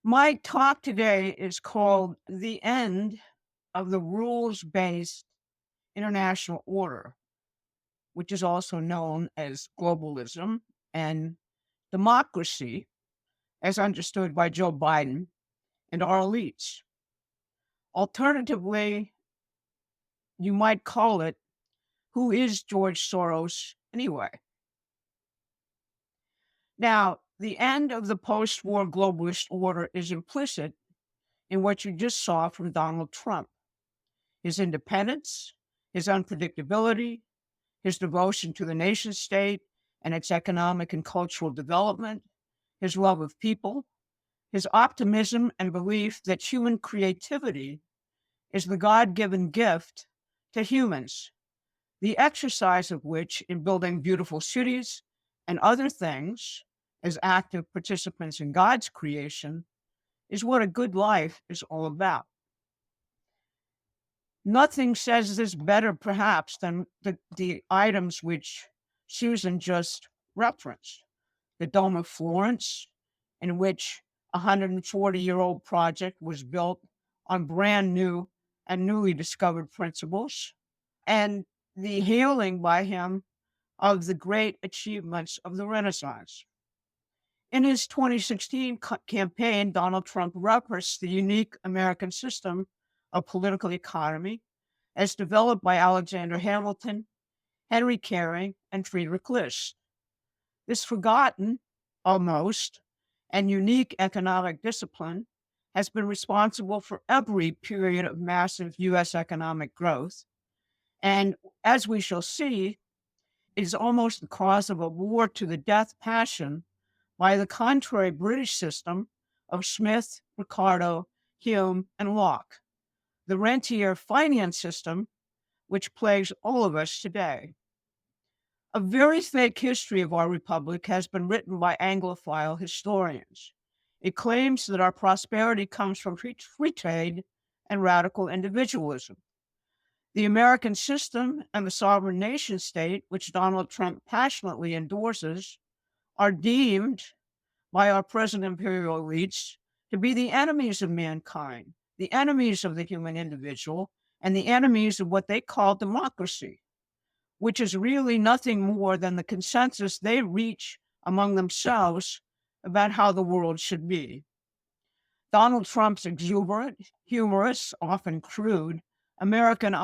My talk today is called The End of the Rules Based International Order, which is also known as globalism and democracy, as understood by Joe Biden and our elites. Alternatively, you might call it Who is George Soros anyway? Now, the end of the post war globalist order is implicit in what you just saw from Donald Trump: his independence, his unpredictability, his devotion to the nation state and its economic and cultural development, his love of people, his optimism and belief that human creativity is the God given gift to humans, the exercise of which in building beautiful cities and other things as active participants in God's creation is what a good life is all about. Nothing says this better, perhaps, than the items which Susan just referenced. The Dome of Florence, in which a 140-year-old project was built on brand new and newly discovered principles, and the hailing by him of the great achievements of the Renaissance. In his 2016 campaign, Donald Trump referenced the unique American system of political economy as developed by Alexander Hamilton, Henry Caring, and Friedrich List. This forgotten, almost, and unique economic discipline has been responsible for every period of massive U.S. economic growth. And as we shall see, it is almost the cause of a war to the death passion by the contrary British system of Smith, Ricardo, Hume, and Locke, the rentier finance system which plagues all of us today. A very fake history of our republic has been written by Anglophile historians. It claims that our prosperity comes from free trade and radical individualism. The American system and the sovereign nation state, which Donald Trump passionately endorses, are deemed by our present imperial elites to be the enemies of mankind, the enemies of the human individual, and the enemies of what they call democracy, which is really nothing more than the consensus they reach among themselves about how the world should be. Donald Trump's exuberant, humorous, often crude, American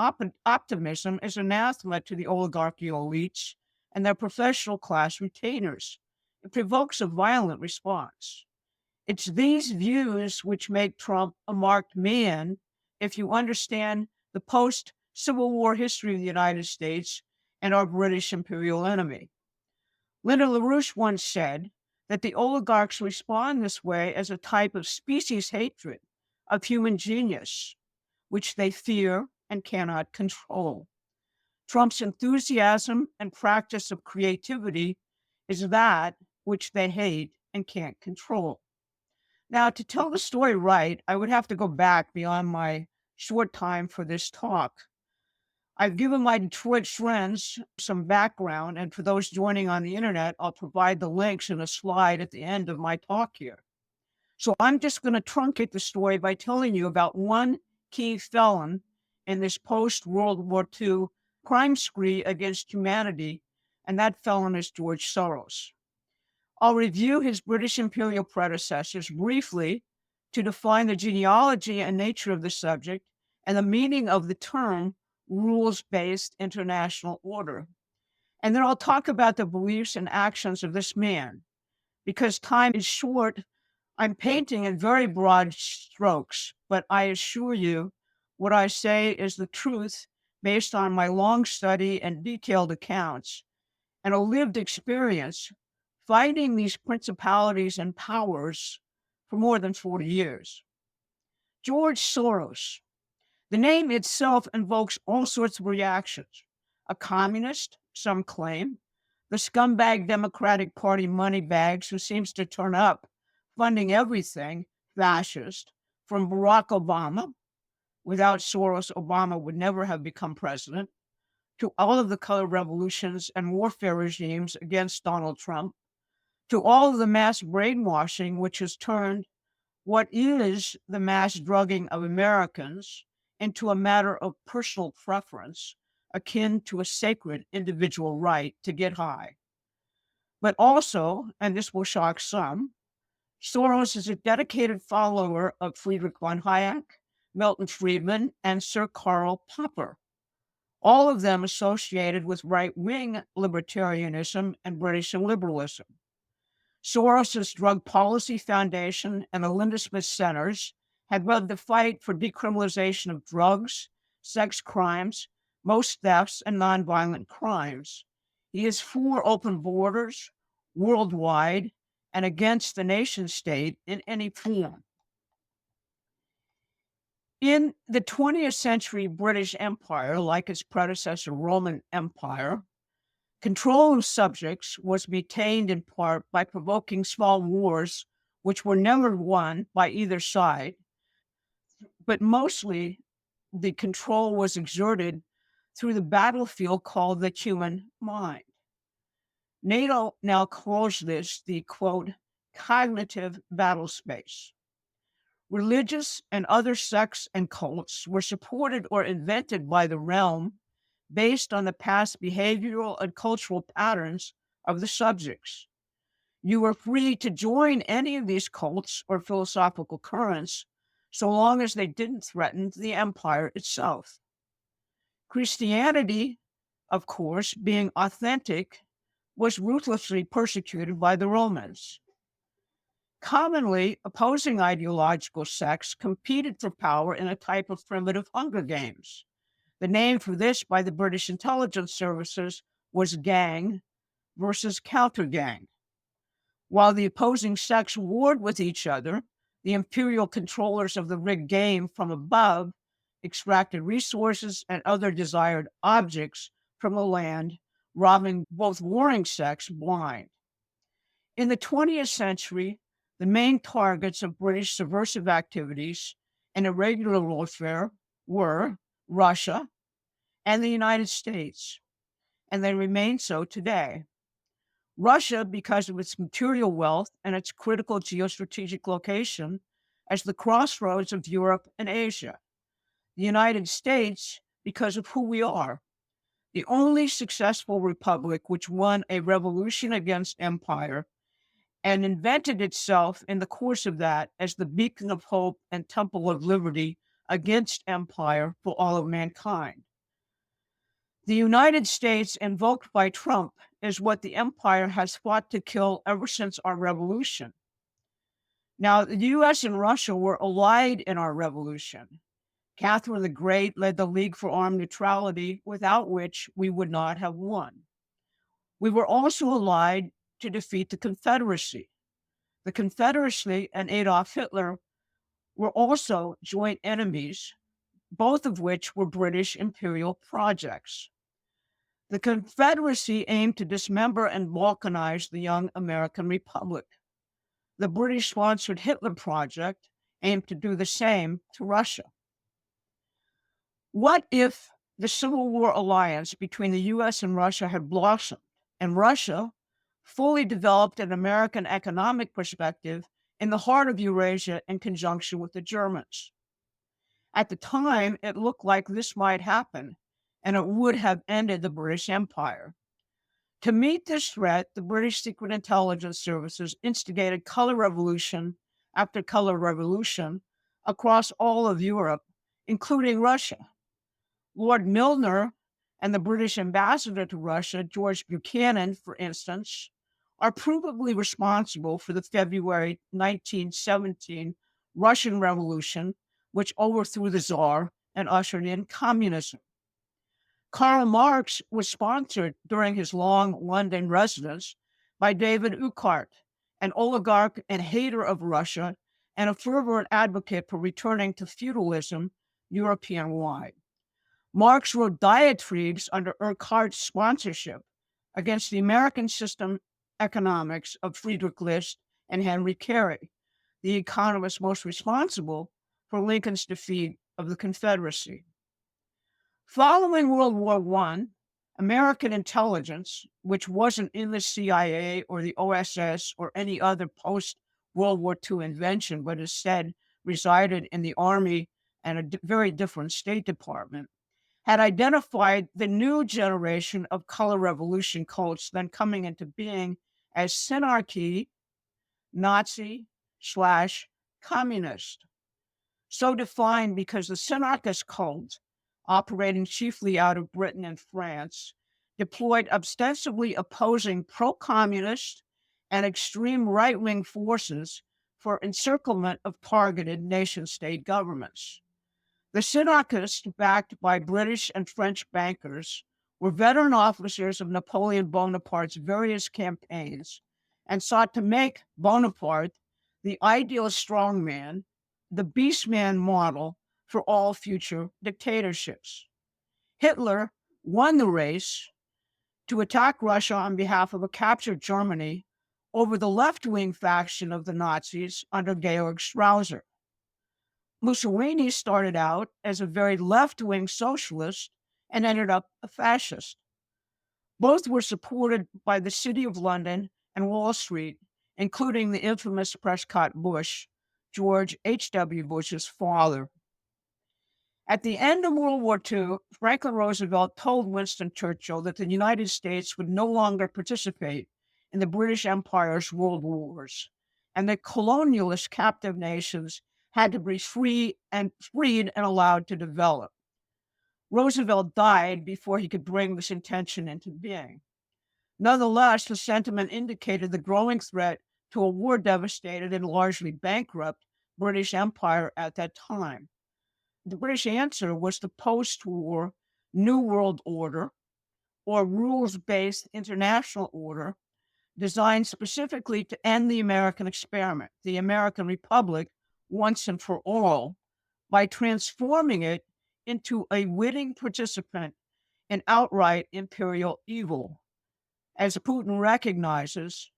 optimism is anathema to the oligarchical elites and their professional class retainers. It provokes a violent response. It's these views which make Trump a marked man if you understand the post Civil War history of the United States and our British imperial enemy. Linda LaRouche once said that the oligarchs respond this way as a type of species hatred of human genius, which they fear and cannot control. Trump's enthusiasm and practice of creativity is that which they hate and can't control. Now, to tell the story right, I would have to go back beyond my short time for this talk. I've given my Detroit friends some background, and for those joining on the internet, I'll provide the links in a slide at the end of my talk here. So I'm just going to truncate the story by telling you about one key felon in this post-World War II crime spree against humanity, and that felon is George Soros. I'll review his British imperial predecessors briefly to define the genealogy and nature of the subject and the meaning of the term rules-based international order. And then I'll talk about the beliefs and actions of this man. Because time is short, I'm painting in very broad strokes, but I assure you what I say is the truth based on my long study and detailed accounts and a lived experience fighting these principalities and powers for more than 40 years. George Soros. The name itself invokes all sorts of reactions. A communist, some claim, the scumbag Democratic Party moneybags who seems to turn up funding everything fascist, from Barack Obama. Without Soros, Obama would never have become president, to all of the color revolutions and warfare regimes against Donald Trump, to all of the mass brainwashing which has turned what is the mass drugging of Americans into a matter of personal preference, akin to a sacred individual right to get high. But also, and this will shock some, Soros is a dedicated follower of Friedrich von Hayek, Milton Friedman, and Sir Karl Popper, all of them associated with right wing libertarianism and British liberalism. Soros's Drug Policy Foundation and the Linda Smith Centers had led the fight for decriminalization of drugs, sex crimes, most thefts, and nonviolent crimes. He is for open borders worldwide and against the nation state in any form. In the 20th century British Empire, like its predecessor Roman Empire, control of subjects was maintained in part by provoking small wars, which were never won by either side, but mostly the control was exerted through the battlefield called the human mind. NATO now calls this the, quote, cognitive battle space. Religious and other sects and cults were supported or invented by the realm based on the past behavioral and cultural patterns of the subjects. You were free to join any of these cults or philosophical currents so long as they didn't threaten the empire itself. Christianity, of course, being authentic, was ruthlessly persecuted by the Romans. Commonly, opposing ideological sects competed for power in a type of primitive Hunger Games. The name for this by the British intelligence services was gang versus counter-gang. While the opposing sects warred with each other, the imperial controllers of the rigged game from above extracted resources and other desired objects from the land, robbing both warring sects blind. In the 20th century, the main targets of British subversive activities and irregular warfare were Russia and the United States, and they remain so today. Russia, because of its material wealth and its critical geostrategic location as the crossroads of Europe and Asia. The United States, because of who we are, the only successful republic which won a revolution against empire and invented itself in the course of that as the beacon of hope and temple of liberty against empire for all of mankind. The United States, invoked by Trump, is what the empire has fought to kill ever since our revolution. Now, the US and Russia were allied in our revolution. Catherine the Great led the League for Armed Neutrality, without which we would not have won. We were also allied to defeat the Confederacy. The Confederacy and Adolf Hitler were also joint enemies, both of which were British imperial projects. The Confederacy aimed to dismember and balkanize the young American Republic. The British-sponsored Hitler Project aimed to do the same to Russia. What if the Civil War alliance between the US and Russia had blossomed, and Russia fully developed an American economic perspective in the heart of Eurasia in conjunction with the Germans? At the time, it looked like this might happen, and it would have ended the British Empire. To meet this threat, the British Secret Intelligence Services instigated color revolution after color revolution across all of Europe, including Russia. Lord Milner and the British ambassador to Russia, George Buchanan, for instance, are provably responsible for the February 1917 Russian Revolution, which overthrew the Tsar and ushered in communism. Karl Marx was sponsored during his long London residence by David Urquhart, an oligarch and hater of Russia and a fervent advocate for returning to feudalism European-wide. Marx wrote diatribes under Urquhart's sponsorship against the American system economics of Friedrich List and Henry Carey, the economists most responsible for Lincoln's defeat of the Confederacy. Following World War I, American intelligence, which wasn't in the CIA or the OSS or any other post World War II invention, but instead resided in the Army and a very different State Department, had identified the new generation of color revolution cults then coming into being as synarchy, Nazi/communist. So defined because the synarchist cult, operating chiefly out of Britain and France, deployed ostensibly opposing pro-communist and extreme right-wing forces for encirclement of targeted nation-state governments. The synarchists, backed by British and French bankers, were veteran officers of Napoleon Bonaparte's various campaigns and sought to make Bonaparte the ideal strongman, the beastman model for all future dictatorships. Hitler won the race to attack Russia on behalf of a captured Germany over the left-wing faction of the Nazis under Georg Strauser. Mussolini started out as a very left-wing socialist and ended up a fascist. Both were supported by the City of London and Wall Street, including the infamous Prescott Bush, George H.W. Bush's father. At the end of World War II, Franklin Roosevelt told Winston Churchill that the United States would no longer participate in the British Empire's world wars, and that colonialist captive nations had to be freed and allowed to develop. Roosevelt died before he could bring this intention into being. Nonetheless, the sentiment indicated the growing threat to a war-devastated and largely bankrupt British Empire at that time. The British answer was the post-war New World Order, or rules-based international order, designed specifically to end the American experiment, the American Republic, once and for all, by transforming it into a witting participant in outright imperial evil. As Putin recognizes,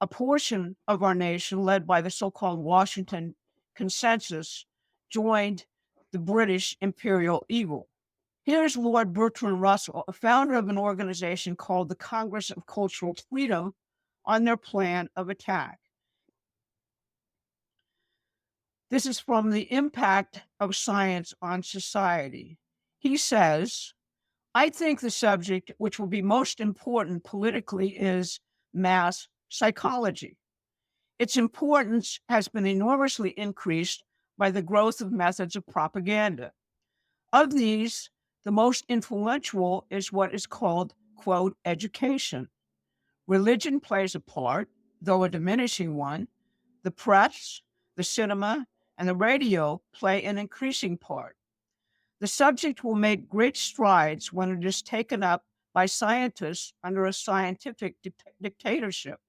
a portion of our nation, led by the so-called Washington Consensus, joined the British imperial evil. Here's Lord Bertrand Russell, a founder of an organization called the Congress of Cultural Freedom, on their plan of attack. This is from The Impact of Science on Society. He says, I think the subject which will be most important politically is mass psychology. Its importance has been enormously increased by the growth of methods of propaganda. Of these, the most influential is what is called, quote, education. Religion plays a part, though a diminishing one. The press, the cinema, and the radio play an increasing part. The subject will make great strides when it is taken up by scientists under a scientific dictatorship.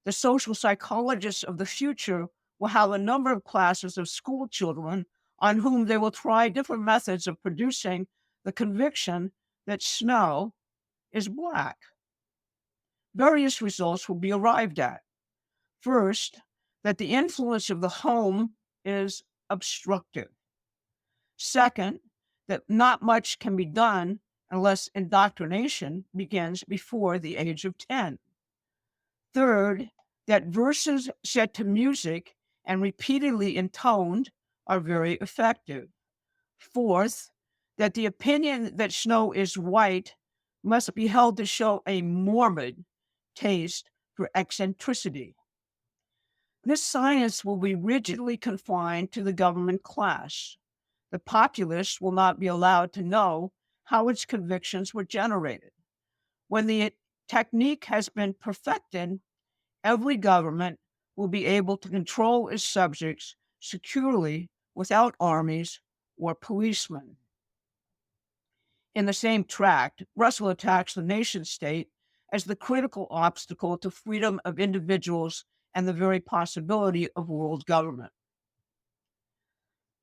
The social psychologists of the future will have a number of classes of school children on whom they will try different methods of producing the conviction that snow is black. Various results will be arrived at. First, that the influence of the home is obstructive. Second, that not much can be done unless indoctrination begins before the age of 10. Third, that verses set to music and repeatedly intoned are very effective. Fourth, that the opinion that snow is white must be held to show a morbid taste for eccentricity. This science will be rigidly confined to the government class. The populace will not be allowed to know how its convictions were generated. When the technique has been perfected, every government will be able to control its subjects securely without armies or policemen. In the same tract, Russell attacks the nation-state as the critical obstacle to freedom of individuals and the very possibility of world government.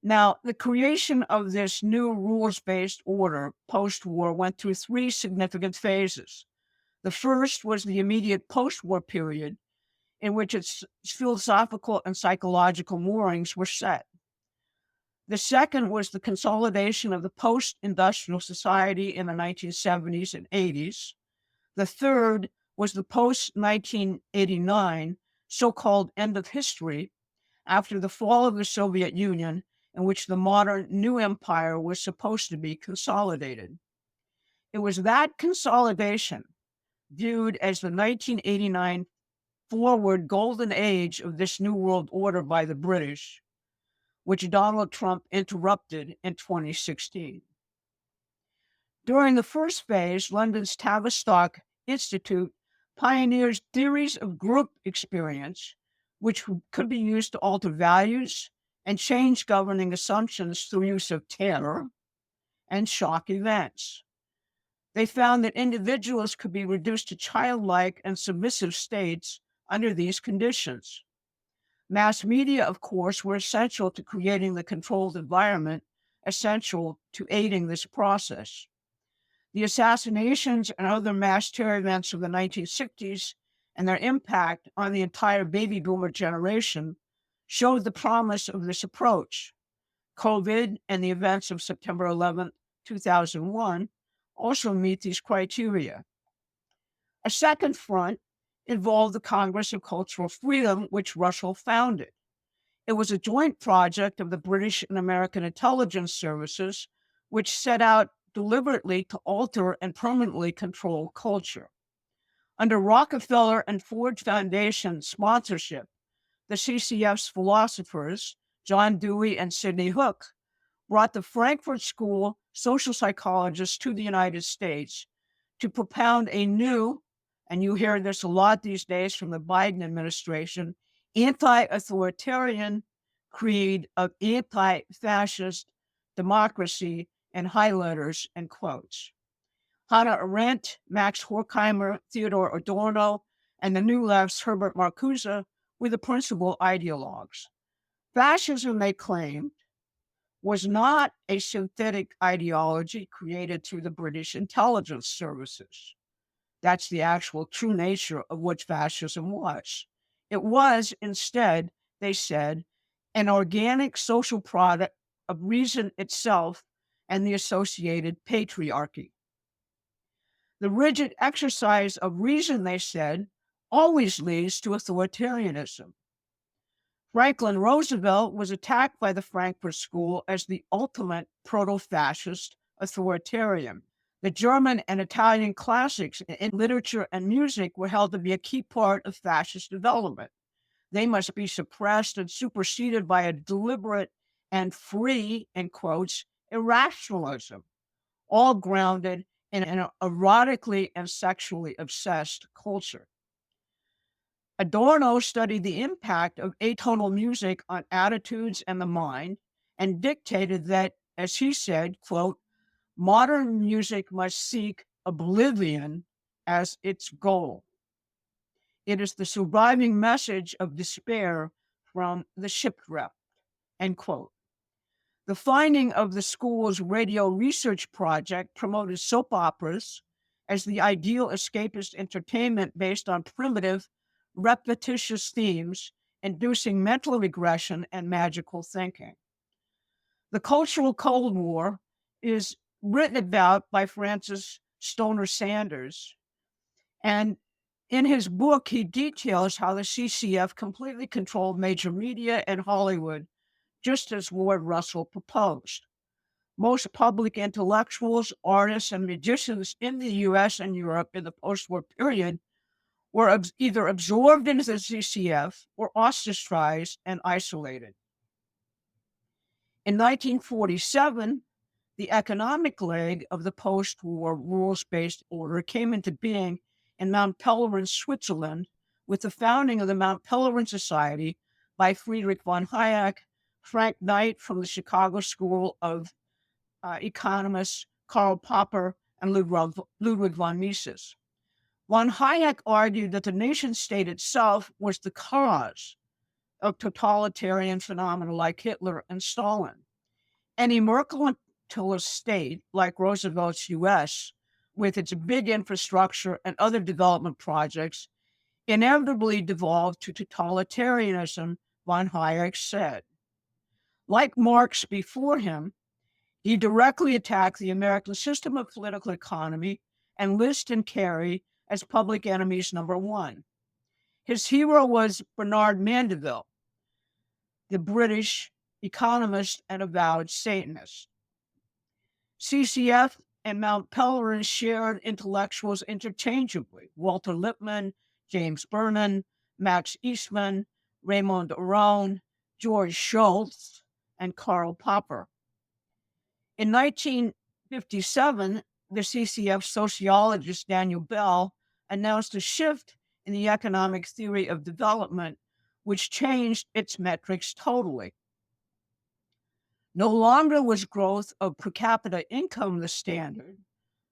Now, the creation of this new rules-based order post-war went through three significant phases. The first was the immediate post-war period, in which its philosophical and psychological moorings were set. The second was the consolidation of the post-industrial society in the 1970s and 80s. The third was the post-1989 so-called end of history after the fall of the Soviet Union, in which the modern new empire was supposed to be consolidated. It was that consolidation, viewed as the 1989 forward golden age of this new world order by the British, which Donald Trump interrupted in 2016. During the first phase, London's Tavistock Institute pioneers theories of group experience, which could be used to alter values and change governing assumptions through use of terror and shock events. They found that individuals could be reduced to childlike and submissive states under these conditions. Mass media, of course, were essential to creating the controlled environment essential to aiding this process. The assassinations and other mass terror events of the 1960s and their impact on the entire baby boomer generation showed the promise of this approach. COVID and the events of September 11, 2001 also meet these criteria. A second front involved the Congress of Cultural Freedom, which Russell founded. It was a joint project of the British and American intelligence services, which set out deliberately to alter and permanently control culture. Under Rockefeller and Ford Foundation sponsorship, the CCF's philosophers, John Dewey and Sidney Hook, brought the Frankfurt School social psychologists to the United States to propound a new, and you hear this a lot these days from the Biden administration, anti-authoritarian creed of anti-fascist democracy in highlighters and quotes. Hannah Arendt, Max Horkheimer, Theodore Adorno, and the New Left's Herbert Marcuse were the principal ideologues. Fascism, they claimed, was not a synthetic ideology created through the British intelligence services. That's the actual true nature of what fascism was. It was, instead, they said, an organic social product of reason itself and the associated patriarchy. The rigid exercise of reason, they said, always leads to authoritarianism. Franklin Roosevelt was attacked by the Frankfurt School as the ultimate proto-fascist authoritarian. The German and Italian classics in literature and music were held to be a key part of fascist development. They must be suppressed and superseded by a deliberate and free, in quotes, irrationalism, all grounded in an erotically and sexually obsessed culture. Adorno studied the impact of atonal music on attitudes and the mind and dictated that, as he said, quote, modern music must seek oblivion as its goal. It is the surviving message of despair from the shipwrecked, end quote. The finding of the school's radio research project promoted soap operas as the ideal escapist entertainment based on primitive, repetitious themes, inducing mental regression and magical thinking. The Cultural Cold War is written about by Francis Stoner Sanders, and in his book, he details how the CCF completely controlled major media and Hollywood, just as Lord Russell proposed. Most public intellectuals, artists, and magicians in the US and Europe in the post-war period were either absorbed into the CCF or ostracized and isolated. In 1947, the economic leg of the post-war rules-based order came into being in Mount Pelerin, Switzerland, with the founding of the Mount Pelerin Society by Friedrich von Hayek, Frank Knight from the Chicago School of Economists, Karl Popper, and Ludwig von Mises. Von Hayek argued that the nation-state itself was the cause of totalitarian phenomena like Hitler and Stalin. Any mercantilist state, like Roosevelt's U.S., with its big infrastructure and other development projects, inevitably devolved to totalitarianism, von Hayek said. Like Marx before him, he directly attacked the American system of political economy and List and Carey as public enemies number one. His hero was Bernard Mandeville, the British economist and avowed Satanist. CCF and Mount Pelerin shared intellectuals interchangeably: Walter Lippmann, James Vernon, Max Eastman, Raymond Aron, George Shultz, and Karl Popper. In 1957, the CCF sociologist Daniel Bell announced a shift in the economic theory of development, which changed its metrics totally. No longer was growth of per capita income the standard.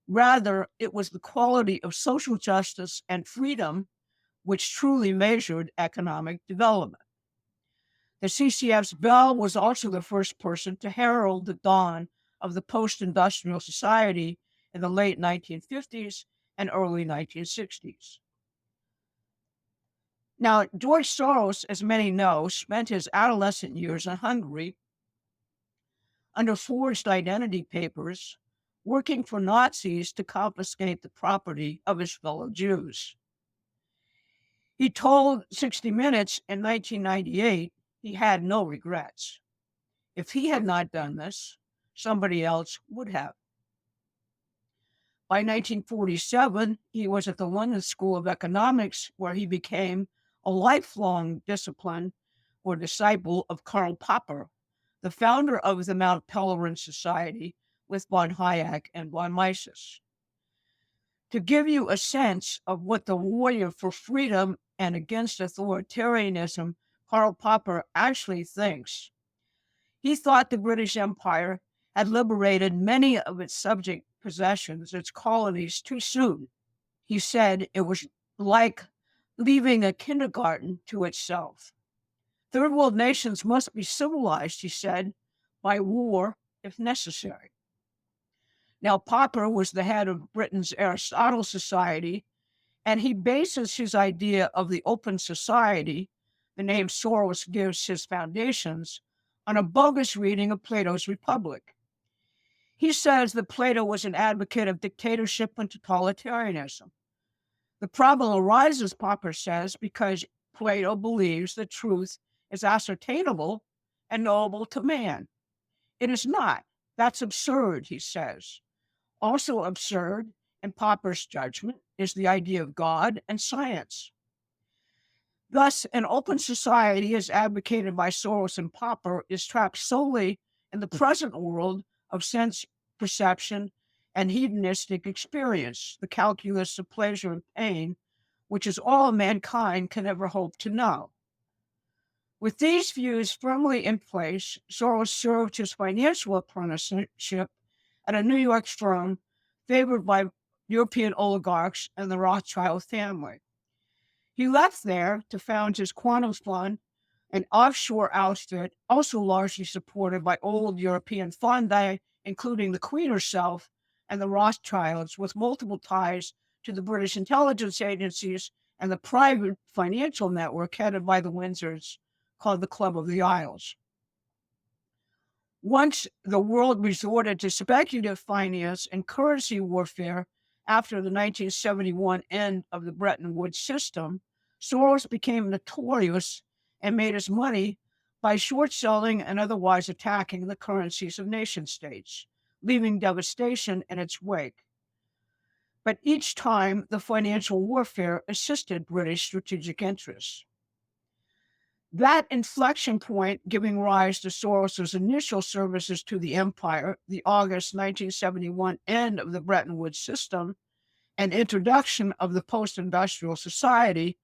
Rather, it was the quality of social justice and freedom which truly measured economic development. The CCF's Bell was also the first person to herald the dawn of the post-industrial society in the late 1950s and early 1960s. Now, George Soros, as many know, spent his adolescent years in Hungary under forged identity papers, working for Nazis to confiscate the property of his fellow Jews. He told 60 Minutes in 1998 he had no regrets. If he had not done this, somebody else would have. By 1947, he was at the London School of Economics, where he became a lifelong discipline or disciple of Karl Popper, the founder of the Mount Pelerin Society with von Hayek and von Mises. To give you a sense of what the warrior for freedom and against authoritarianism Karl Popper actually thinks, he thought the British Empire had liberated many of its subject possessions, its colonies, too soon. He said it was like leaving a kindergarten to itself. Third world nations must be civilized, he said, by war if necessary. Now, Popper was the head of Britain's Aristotle Society, and he bases his idea of the open society, the name Soros gives his foundations, on a bogus reading of Plato's Republic. He says that Plato was an advocate of dictatorship and totalitarianism. The problem arises, Popper says, because Plato believes that truth is ascertainable and knowable to man. It is not. That's absurd, he says. Also absurd, in Popper's judgment, is the idea of God and science. Thus, an open society, as advocated by Soros and Popper, is trapped solely in the present world of sense perception and hedonistic experience, the calculus of pleasure and pain, which is all mankind can ever hope to know. With these views firmly in place, Soros served his financial apprenticeship at a New York firm favored by European oligarchs and the Rothschild family. He left there to found his quantum fund, an offshore outfit also largely supported by old European fondi, including the Queen herself and the Rothschilds, with multiple ties to the British intelligence agencies and the private financial network headed by the Windsors, called the Club of the Isles. Once the world resorted to speculative finance and currency warfare after the 1971 end of the Bretton Woods system, Soros became notorious and made his money by short selling and otherwise attacking the currencies of nation states, leaving devastation in its wake. But each time, the financial warfare assisted British strategic interests. That inflection point giving rise to Soros's initial services to the empire, the August 1971 end of the Bretton Woods system, and introduction of the post-industrial society,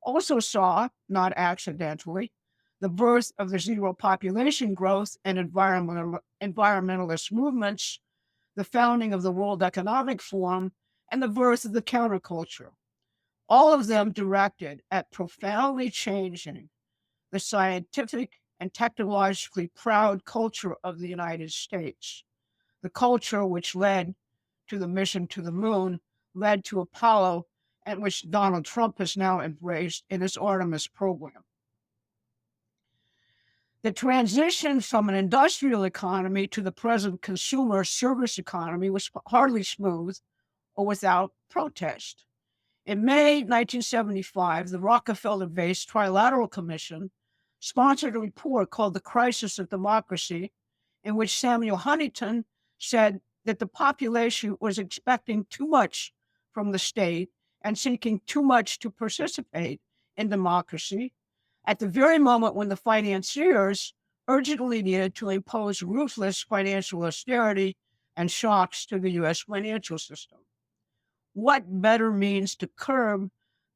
also saw, not accidentally, the birth of the zero population growth and environmentalist movements, the founding of the World Economic Forum, and the birth of the counterculture, all of them directed at profoundly changing the scientific and technologically proud culture of the United States, the culture which led to the mission to the moon, led to Apollo, and which Donald Trump has now embraced in his Artemis program. The transition from an industrial economy to the present consumer service economy was hardly smooth or without protest. In May 1975, the Rockefeller-based Trilateral Commission sponsored a report called The Crisis of Democracy, in which Samuel Huntington said that the population was expecting too much from the state and seeking too much to participate in democracy at the very moment when the financiers urgently needed to impose ruthless financial austerity and shocks to the U.S. financial system. What better means to curb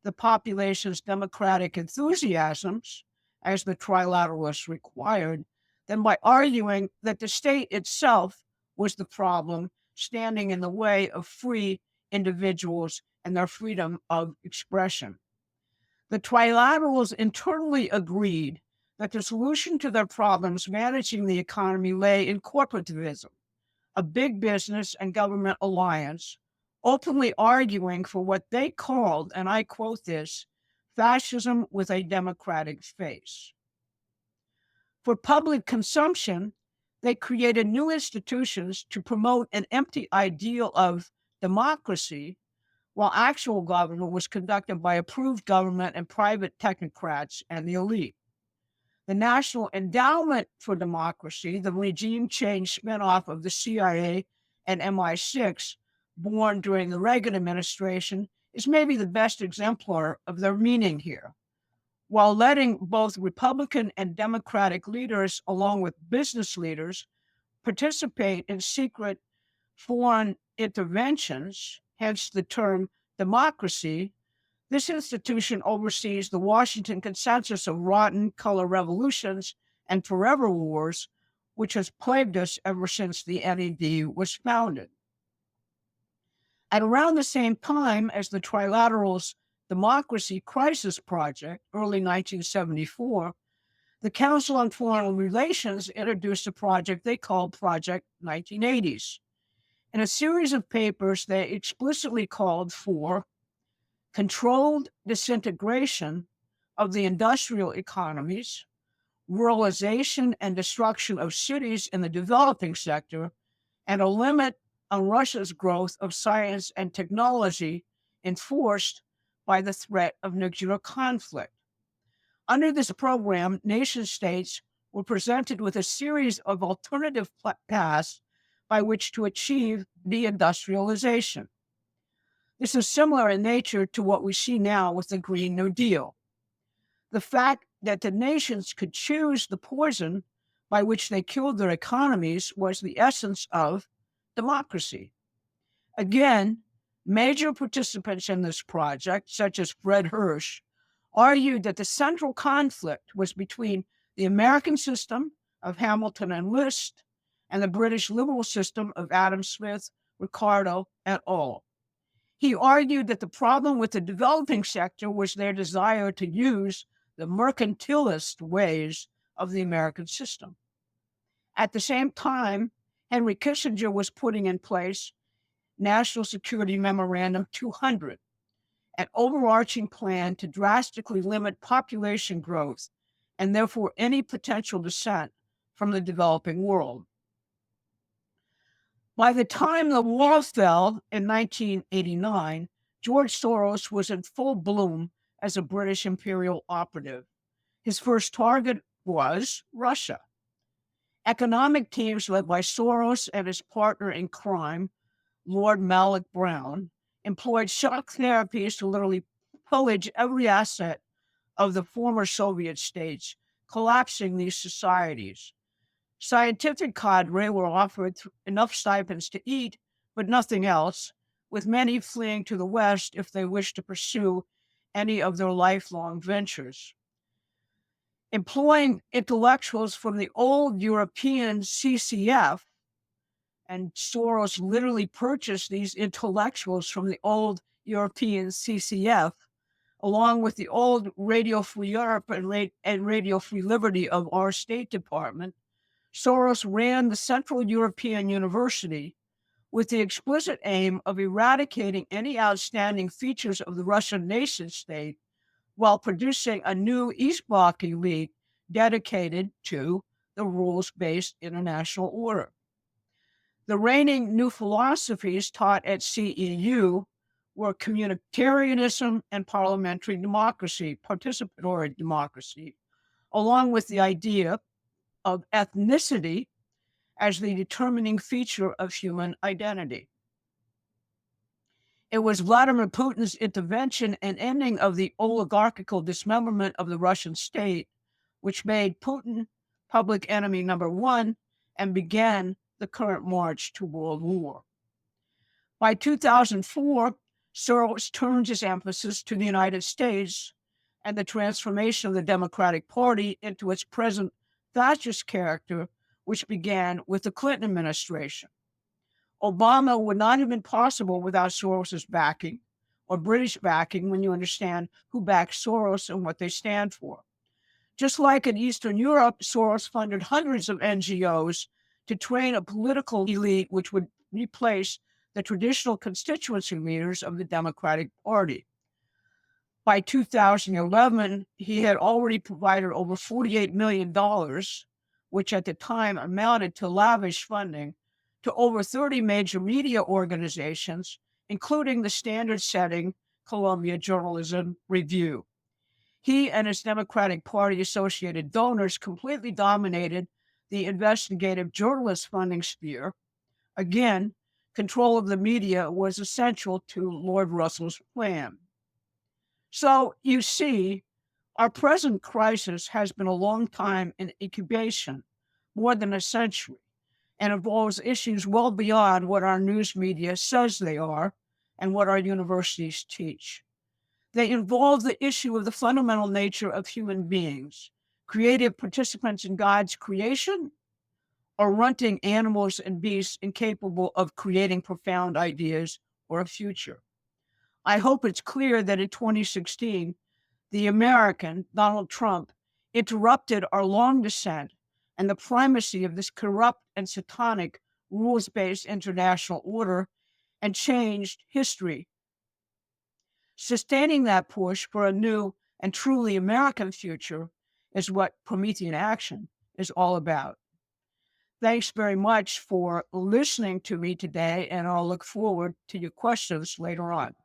the population's democratic enthusiasms, as the trilateralists required, than by arguing that the state itself was the problem standing in the way of free individuals and their freedom of expression? The trilaterals internally agreed that the solution to their problems managing the economy lay in corporativism, a big business and government alliance, openly arguing for what they called, and I quote this, fascism with a democratic face. For public consumption, they created new institutions to promote an empty ideal of democracy, while actual government was conducted by approved government and private technocrats and the elite. The National Endowment for Democracy, the regime change spinoff of the CIA and MI6, born during the Reagan administration, is maybe the best exemplar of their meaning here. While letting both Republican and Democratic leaders, along with business leaders, participate in secret foreign interventions, hence the term democracy, this institution oversees the Washington consensus of rotten color revolutions and forever wars, which has plagued us ever since the NED was founded. At around the same time as the Trilateral's Democracy Crisis Project, early 1974, the Council on Foreign Relations introduced a project they called Project 1980s. In a series of papers, they explicitly called for controlled disintegration of the industrial economies, ruralization and destruction of cities in the developing sector, and a limit on Russia's growth of science and technology enforced by the threat of nuclear conflict. Under this program, nation-states were presented with a series of alternative paths by which to achieve deindustrialization. This is similar in nature to what we see now with the Green New Deal. The fact that the nations could choose the poison by which they killed their economies was the essence of democracy. Again, major participants in this project, such as Fred Hirsch, argued that the central conflict was between the American system of Hamilton and List and the British liberal system of Adam Smith, Ricardo, et al. He argued that the problem with the developing sector was their desire to use the mercantilist ways of the American system. At the same time, Henry Kissinger was putting in place National Security Memorandum 200, an overarching plan to drastically limit population growth and therefore any potential descent from the developing world. By the time the wall fell in 1989, George Soros was in full bloom as a British imperial operative. His first target was Russia. Economic teams led by Soros and his partner in crime, Lord Malik Brown, employed shock therapies to literally pillage every asset of the former Soviet states, collapsing these societies. Scientific cadre were offered enough stipends to eat, but nothing else, with many fleeing to the West if they wished to pursue any of their lifelong ventures. Employing intellectuals from the old European CCF, and Soros literally purchased these intellectuals from the old European CCF, along with the old Radio Free Europe and Radio Free Liberty of our State Department. Soros ran the Central European University with the explicit aim of eradicating any outstanding features of the Russian nation-state while producing a new East Bloc elite dedicated to the rules-based international order. The reigning new philosophies taught at CEU were communitarianism and parliamentary democracy, participatory democracy, along with the idea of ethnicity as the determining feature of human identity. It was Vladimir Putin's intervention and ending of the oligarchical dismemberment of the Russian state, which made Putin public enemy number one and began the current march to world war. By 2004, Soros turned his emphasis to the United States and the transformation of the Democratic Party into its present fascist character, which began with the Clinton administration. Obama would not have been possible without Soros's backing, or British backing when you understand who backs Soros and what they stand for. Just like in Eastern Europe, Soros funded hundreds of NGOs to train a political elite which would replace the traditional constituency leaders of the Democratic Party. By 2011, he had already provided over $48 million, which at the time amounted to lavish funding, to over 30 major media organizations, including the standard-setting Columbia Journalism Review. He and his Democratic Party-associated donors completely dominated the investigative journalist funding sphere. Again, control of the media was essential to Lord Russell's plan. So, you see, our present crisis has been a long time in incubation, more than a century, and involves issues well beyond what our news media says they are and what our universities teach. They involve the issue of the fundamental nature of human beings, creative participants in God's creation, or runting animals and beasts incapable of creating profound ideas or a future. I hope it's clear that in 2016, the American, Donald Trump, interrupted our long descent and the primacy of this corrupt and satanic rules-based international order and changed history. Sustaining that push for a new and truly American future is what Promethean Action is all about. Thanks very much for listening to me today, and I'll look forward to your questions later on.